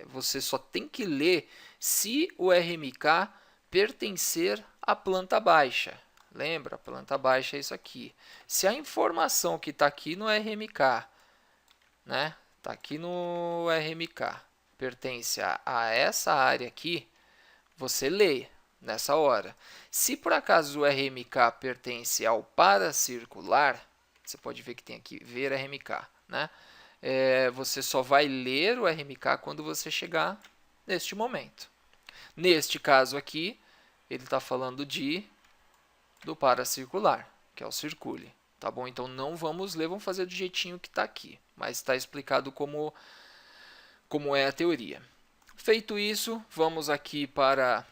você só tem que ler se o RMK pertencer à planta baixa. Lembra, a planta baixa é isso aqui. Se a informação que está aqui no RMK, né, está aqui no RMK, pertence a essa área aqui, você lê. nessa hora. Se por acaso o RMK pertence ao paracircular, você pode ver que tem aqui ver RMK, né? Você só vai ler o RMK quando você chegar neste momento. Neste caso aqui, ele está falando do paracircular, que é o circule. Tá bom? Então não vamos ler, vamos fazer do jeitinho que está aqui, mas está explicado como é a teoria. Feito isso, vamos aqui para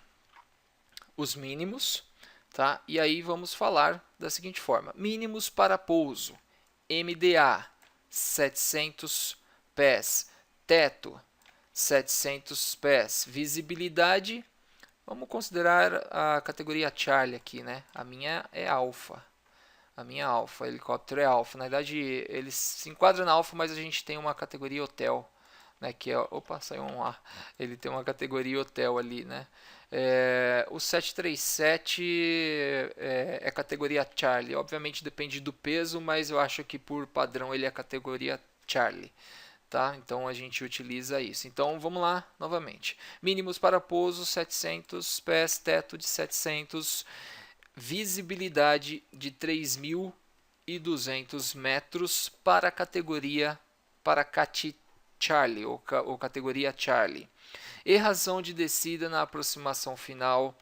os mínimos, tá? E aí vamos falar da seguinte forma: mínimos para pouso, MDA 700 pés, teto 700 pés, visibilidade, vamos considerar a categoria Charlie aqui, né? A minha é alfa. A minha alfa, helicóptero é alfa. Na verdade, ele se enquadra na alfa, mas a gente tem uma categoria hotel, né? Que é, opa, saiu um A. Ele tem uma categoria hotel ali, né? O 737 é categoria Charlie. Obviamente depende do peso, mas eu acho que por padrão ele é categoria Charlie. Tá? Então a gente utiliza isso. Então vamos lá novamente. Mínimos para pouso 700 pés, teto de 700, visibilidade de 3.200 metros para a categoria Cati Charlie ou categoria Charlie. E razão de descida na aproximação final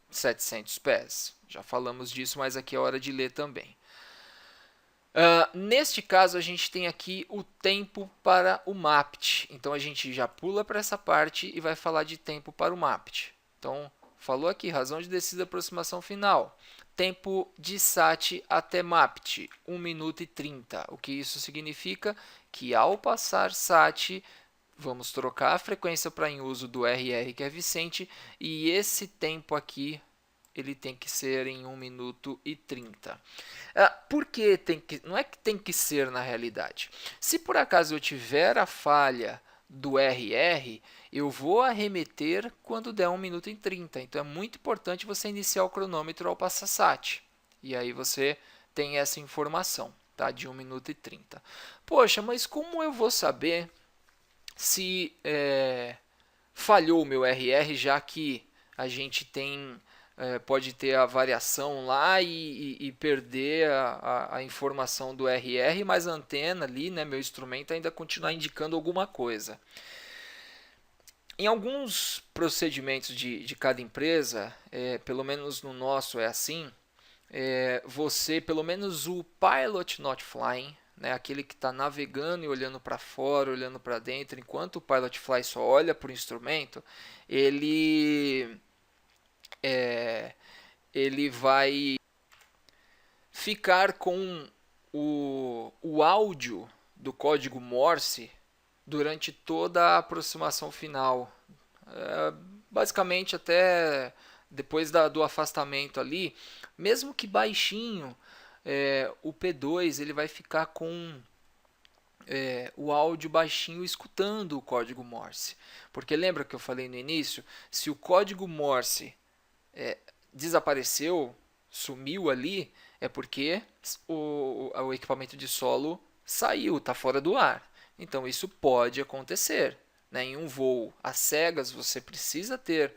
700 pés. Já falamos disso, mas aqui é hora de ler também. Neste caso, a gente tem aqui o tempo para o MAPT. Então, a gente já pula para essa parte e vai falar de tempo para o MAPT. Então, falou aqui, razão de descida, aproximação final. Tempo de SAT até MAPT, 1 minuto e 30. O que isso significa? Que ao passar SAT, vamos trocar a frequência para em uso do RR, que é Vicente, e esse tempo aqui ele tem que ser em 1 minuto e 30. Por que tem que? Não é que tem que ser na realidade. Se por acaso eu tiver a falha do RR, eu vou arremeter quando der 1 minuto e 30. Então é muito importante você iniciar o cronômetro ao passar SAT. E aí você tem essa informação, tá? De 1 minuto e 30. Poxa, mas como eu vou saber se falhou o meu RR, já que a gente tem pode ter a variação lá e perder a informação do RR, mas a antena ali, né, meu instrumento, ainda continuar indicando alguma coisa. Em alguns procedimentos de cada empresa, pelo menos no nosso é assim, você, pelo menos o Pilot Not Flying, né, aquele que está navegando e olhando para fora, olhando para dentro, enquanto o Pilot Fly só olha para o instrumento, ele vai ficar com o áudio do código Morse durante toda a aproximação final. Basicamente até depois do afastamento ali, mesmo que baixinho, o P2 ele vai ficar com o áudio baixinho escutando o código Morse. Porque lembra que eu falei no início? Se o código Morse desapareceu, sumiu ali, é porque o equipamento de solo saiu, está fora do ar. Então isso pode acontecer. Né? Em um voo às cegas, você precisa ter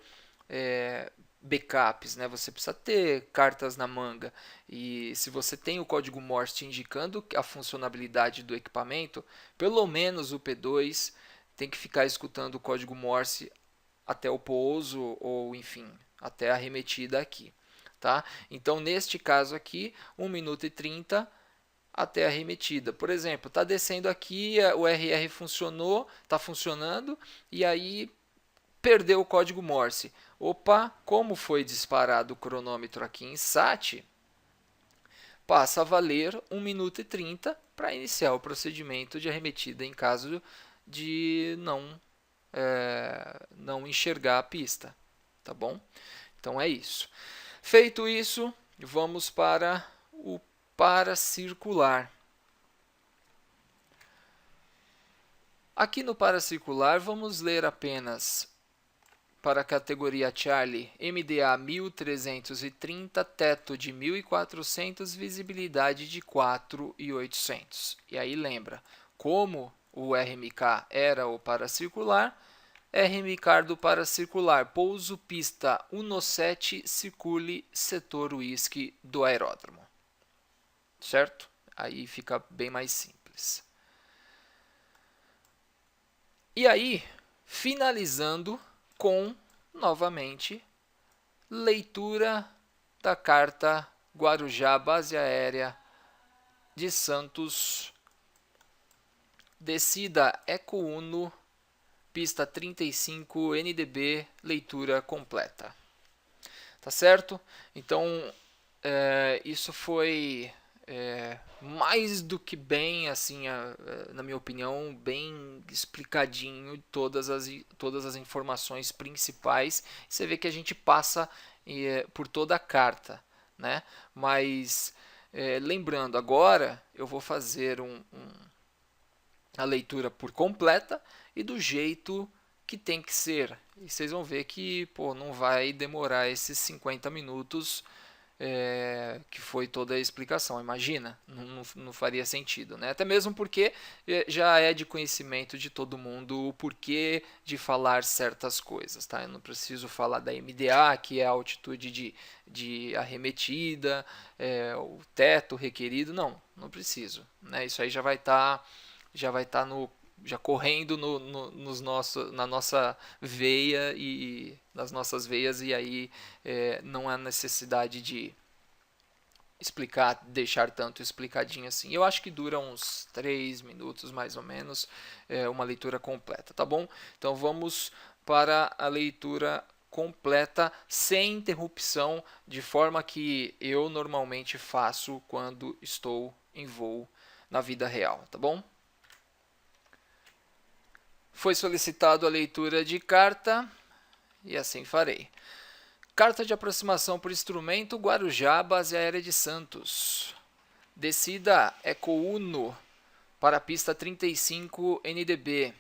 backups, né? Você precisa ter cartas na manga. E se você tem o código Morse te indicando a funcionalidade do equipamento, pelo menos o P2 tem que ficar escutando o código Morse até o pouso ou, enfim, até a arremetida aqui. Tá? Então, neste caso aqui, 1 minuto e 30 até a arremetida. Por exemplo, está descendo aqui, o RR funcionou, está funcionando, e aí perdeu o código Morse. Opa, como foi disparado o cronômetro aqui em SAT, passa a valer 1 minuto e 30 para iniciar o procedimento de arremetida em caso de não enxergar a pista. Tá bom? Então é isso. Feito isso, vamos para o paracircular. Aqui no paracircular, vamos ler apenas para a categoria Charlie, MDA 1330, teto de 1400, visibilidade de 4.800. E aí lembra, como o RMK era o paracircular, R. Ricardo para circular, pouso, pista 17, circule, setor whisky do aeródromo. Certo? Aí fica bem mais simples. E aí, finalizando com, novamente, leitura da carta Guarujá, base aérea de Santos, descida Eco Uno, pista 35, NDB, leitura completa. Tá certo? Então, isso foi mais do que bem, assim, na minha opinião, bem explicadinho todas as informações principais. Você vê que a gente passa por toda a carta, né? Mas lembrando, agora eu vou fazer a leitura por completa e do jeito que tem que ser. E vocês vão ver que não vai demorar esses 50 minutos que foi toda a explicação. Imagina, não faria sentido, né? Até mesmo porque já é de conhecimento de todo mundo o porquê de falar certas coisas, tá? Eu não preciso falar da MDA, que é a altitude de arremetida, o teto requerido, não preciso, né? Isso aí já vai estar já correndo na nossa veia e nas nossas veias, e aí não há necessidade de explicar, deixar tanto explicadinho assim. Eu acho que dura uns 3 minutos mais ou menos, uma leitura completa, tá bom? Então vamos para a leitura completa, sem interrupção, de forma que eu normalmente faço quando estou em voo na vida real, tá bom? Foi solicitado a leitura de carta e assim farei. Carta de aproximação por instrumento Guarujá, base aérea de Santos. Descida Eco Uno para a pista 35 NDB.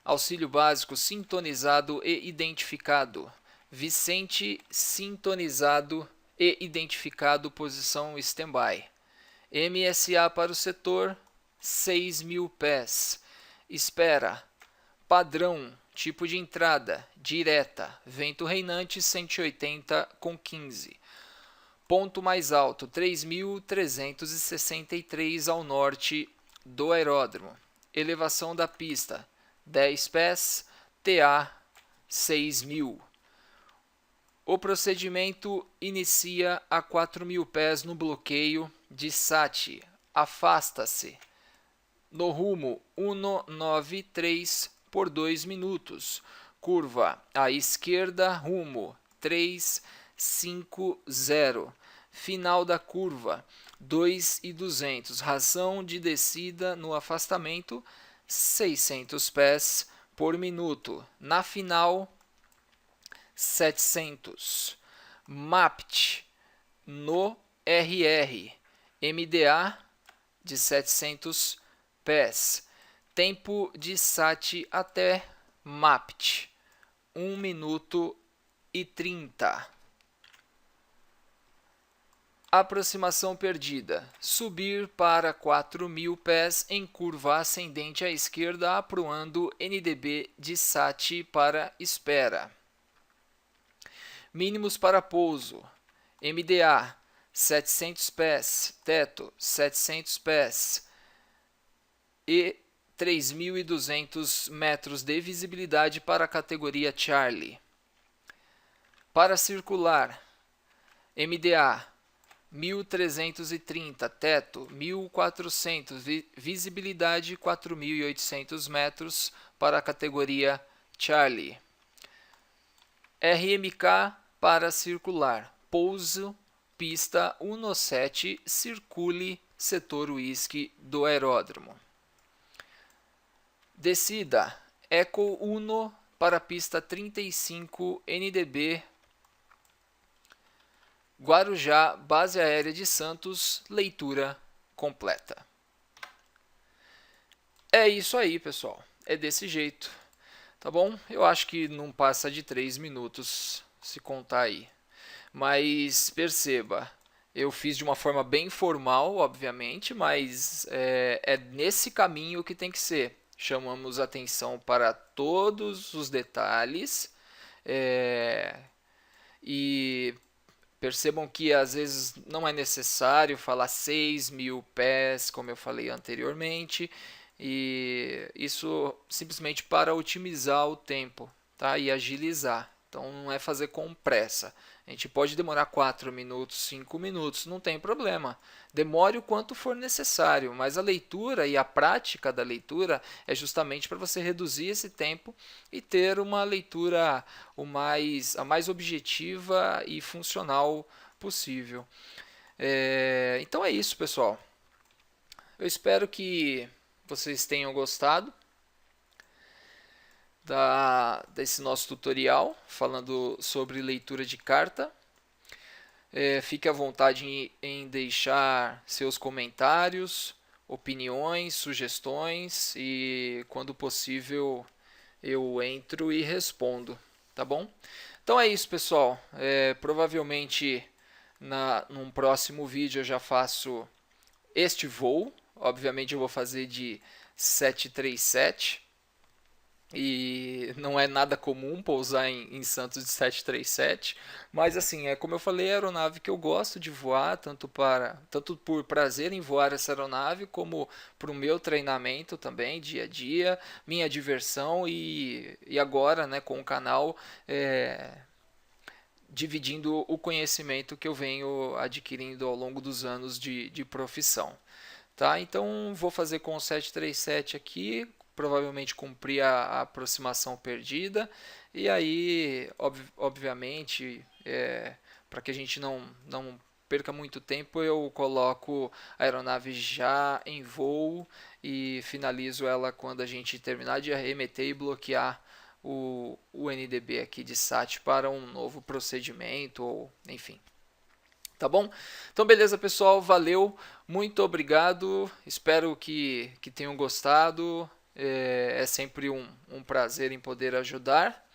Auxílio básico sintonizado e identificado. Vicente sintonizado e identificado, posição standby. MSA para o setor 6.000 pés. Espera. Padrão. Tipo de entrada. Direta. Vento reinante 180 com 15. Ponto mais alto 3.363 ao norte do aeródromo. Elevação da pista 10 pés. TA 6.000. O procedimento inicia a 4.000 pés no bloqueio de SAT. Afasta-se no rumo 193 por 2 minutos. Curva à esquerda, rumo 350. Final da curva 2.200. Razão de descida no afastamento 600 pés por minuto. Na final 700. MAPT no RR. MDA de 700 pés. Tempo de SAT até MAPT 1 minuto e 30. Aproximação perdida. Subir para 4.000 pés em curva ascendente à esquerda, aproando NDB de SAT para espera. Mínimos para pouso. MDA 700 pés. Teto 700 pés. E 3.200 metros de visibilidade para a categoria Charlie. Para circular, MDA 1.330, teto 1.400, visibilidade 4.800 metros para a categoria Charlie. RMK para circular, pouso, pista 17, circule, setor whisky do aeródromo. Descida, Eco Uno para a pista 35 NDB, Guarujá, base aérea de Santos, leitura completa. É isso aí, pessoal. É desse jeito, tá bom? Eu acho que não passa de 3 minutos se contar aí. Mas perceba, eu fiz de uma forma bem formal, obviamente, mas é nesse caminho que tem que ser. chamamos atenção para todos os detalhes, e percebam que às vezes não é necessário falar 6.000 pés, como eu falei anteriormente, e isso simplesmente para otimizar o tempo, tá? E agilizar. Então não é fazer com pressa. A gente pode demorar 4 minutos, 5 minutos, não tem problema. Demore o quanto for necessário, mas a leitura e a prática da leitura é justamente para você reduzir esse tempo e ter uma leitura a mais objetiva e funcional possível. Então é isso, pessoal. Eu espero que vocês tenham gostado desse nosso tutorial falando sobre leitura de carta. Fique à vontade em deixar seus comentários, opiniões, sugestões e, quando possível, eu entro e respondo, tá bom? Então é isso, pessoal. Provavelmente num próximo vídeo eu já faço este voo. Obviamente eu vou fazer de 737. E não é nada comum pousar em Santos de 737, mas assim, como eu falei, é a aeronave que eu gosto de voar, tanto por prazer em voar essa aeronave, como para o meu treinamento também, dia a dia, minha diversão e agora, né, com o canal, dividindo o conhecimento que eu venho adquirindo ao longo dos anos de profissão. Tá? Então vou fazer com o 737 aqui, provavelmente cumprir a aproximação perdida, e aí, obviamente, para que a gente não perca muito tempo, eu coloco a aeronave já em voo e finalizo ela quando a gente terminar de arremeter e bloquear o NDB aqui de SAT para um novo procedimento, ou enfim. Tá bom? Então, beleza, pessoal. Valeu. Muito obrigado. Espero que tenham gostado. É sempre um prazer em poder ajudar.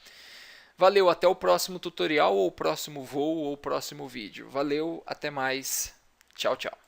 Valeu. Até o próximo tutorial, ou próximo voo, ou próximo vídeo. Valeu. Até mais. Tchau, tchau.